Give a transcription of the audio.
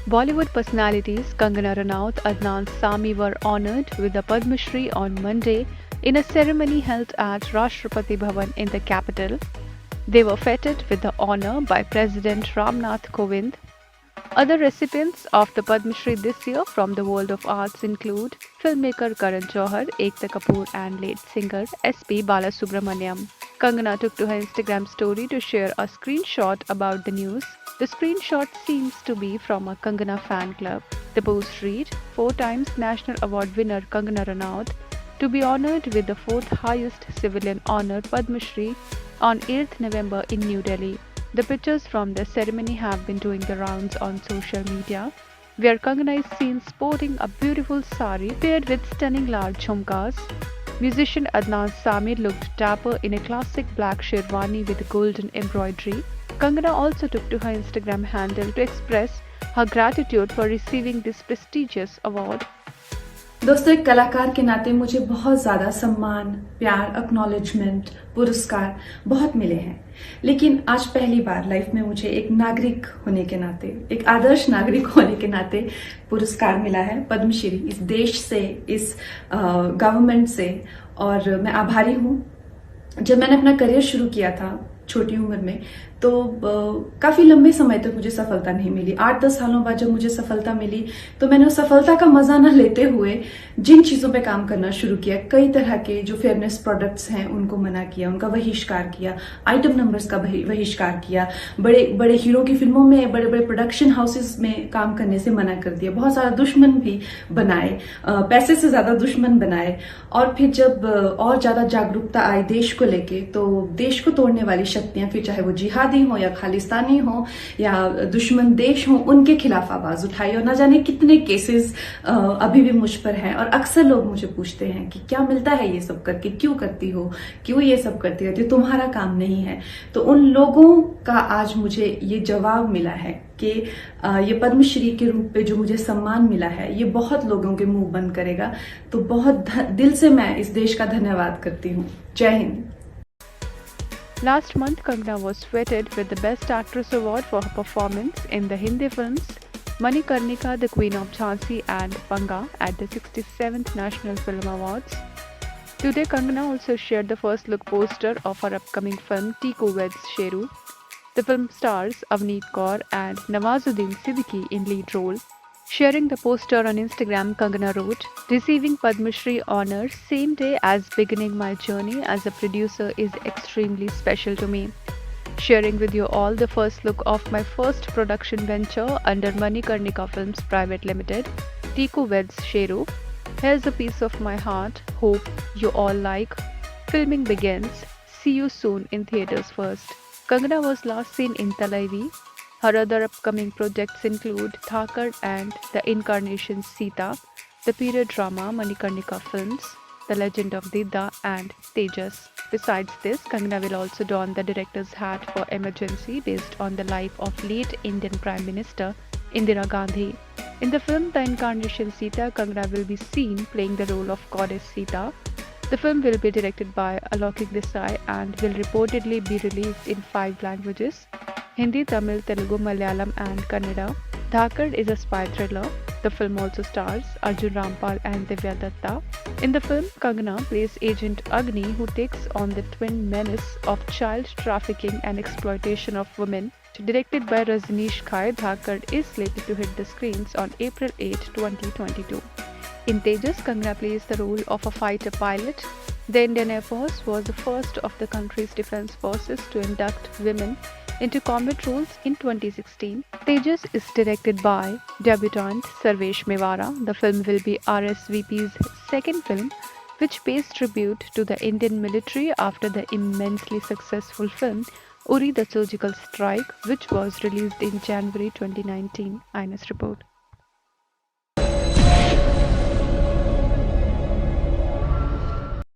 Bollywood personalities Kangana Ranaut, Adnan Sami were honored with the Padma Shri on Monday in a ceremony held at Rashtrapati Bhavan in the capital. They were feted with the honor by President Ramnath Kovind. Other recipients of the Padma Shri this year from the world of arts include filmmaker Karan Johar, Ekta Kapoor, and late singer S.P. Balasubramaniam. Kangana took to her Instagram story to share a screenshot about the news. The screenshot seems to be from a Kangana fan club. The post read, 4 times National Award winner Kangana Ranaut to be honored with the fourth highest civilian honor Padma Shri on 8th November in New Delhi. The pictures from the ceremony have been doing the rounds on social media, where Kangana is seen sporting a beautiful sari paired with stunning large jhumkas. Musician Adnan Samir looked dapper in a classic black sherwani with golden embroidery. Kangana also took to her Instagram handle to express her gratitude for receiving this prestigious award. दोस्तों, एक कलाकार के नाते मुझे बहुत ज़्यादा सम्मान, प्यार, एक्नॉलेजमेंट, पुरस्कार बहुत मिले हैं। लेकिन आज पहली बार लाइफ में मुझे एक नागरिक होने के नाते, एक आदर्श नागरिक होने के नाते पुरस्कार मिला है पद्मश्री, इस देश से, इस गवर्नमेंट से। और मैं आभारी हूँ। जब मैंने अपना करियर शुरू किया था छोटी उम्र में, तो काफी लंबे समय तक मुझे सफलता नहीं मिली। 8-10 सालों बाद जब मुझे सफलता मिली, तो मैंने उस सफलता का मजा न लेते हुए जिन चीजों पे काम करना शुरू किया, कई तरह के जो फेयरनेस प्रोडक्ट्स हैं उनको मना किया, उनका बहिष्कार किया, आइटम नंबर्स का बहिष्कार किया, बड़े बड़े हीरो की फिल्मों में, बड़े बड़े प्रोडक्शन हाउसेस में काम करने से मना कर दिया। बहुत सारा दुश्मन भी बनाए, पैसे से ज्यादा दुश्मन बनाए। और फिर जब और ज्यादा जागरूकता आई देश को लेके, तो देश को तोड़ने वाली शक्तियां, फिर चाहे वो जिहादी हो या खालिस्तानी हो या दुश्मन देश हो, उनके खिलाफ आवाज उठाई। और न जाने कितने केसेस अभी भी मुझ पर हैं। और अक्सर लोग मुझे पूछते हैं कि क्या मिलता है ये सब करके, क्यों करती हो, क्यों ये सब करती रहती हो, तुम्हारा काम नहीं है। तो उन लोगों का आज मुझे ये जवाब मिला है कि ये पद्मश्री के रूप पे जो मुझे सम्मान मिला है, ये बहुत लोगों के मुंह बंद करेगा। तो बहुत दिल से मैं इस देश का धन्यवाद करती हूँ। जय Hind. Last month, Kangana was feted with the Best Actress Award for her performance in the Hindi films Manikarnika, The Queen of Jhansi and Panga at the 67th National Film Awards. Today, Kangana also shared the first look poster of her upcoming film Tiku Weds Sheru. The film stars Avneet Kaur and Nawazuddin Siddiqui in lead role. Sharing the poster on Instagram, Kangana wrote, "Receiving Padma Shri honor same day as beginning my journey as a producer is extremely special to me. Sharing with you all the first look of my first production venture under Manikarnika Films Private Limited, Tiku Weds Sheru. Here's a piece of my heart. Hope you all like. Filming begins. See you soon in theaters first." Kangana was last seen in Talaivi. Her other upcoming projects include Thakar and The Incarnation Sita, the period drama Manikarnika Films, The Legend of Didda, and Tejas. Besides this, Kangana will also don the director's hat for Emergency, based on the life of late Indian Prime Minister Indira Gandhi. In the film The Incarnation Sita, Kangana will be seen playing the role of Goddess Sita. The film will be directed by Alokik Desai and will reportedly be released in 5 languages: Hindi, Tamil, Telugu, Malayalam, and Kannada. Dhakad is a spy thriller. The film also stars Arjun Rampal and Divya Datta. In the film, Kangana plays Agent Agni, who takes on the twin menace of child trafficking and exploitation of women. Directed by Rajneesh Khai, Dhakad is slated to hit the screens on April 8, 2022. In Tejas, Kangana plays the role of a fighter pilot. The Indian Air Force was the first of the country's defense forces to induct women into combat roles in 2016. Tejas is directed by debutant Sarvesh Mewara. The film will be RSVP's second film, which pays tribute to the Indian military after the immensely successful film Uri the Surgical Strike, which was released in January 2019. INS report.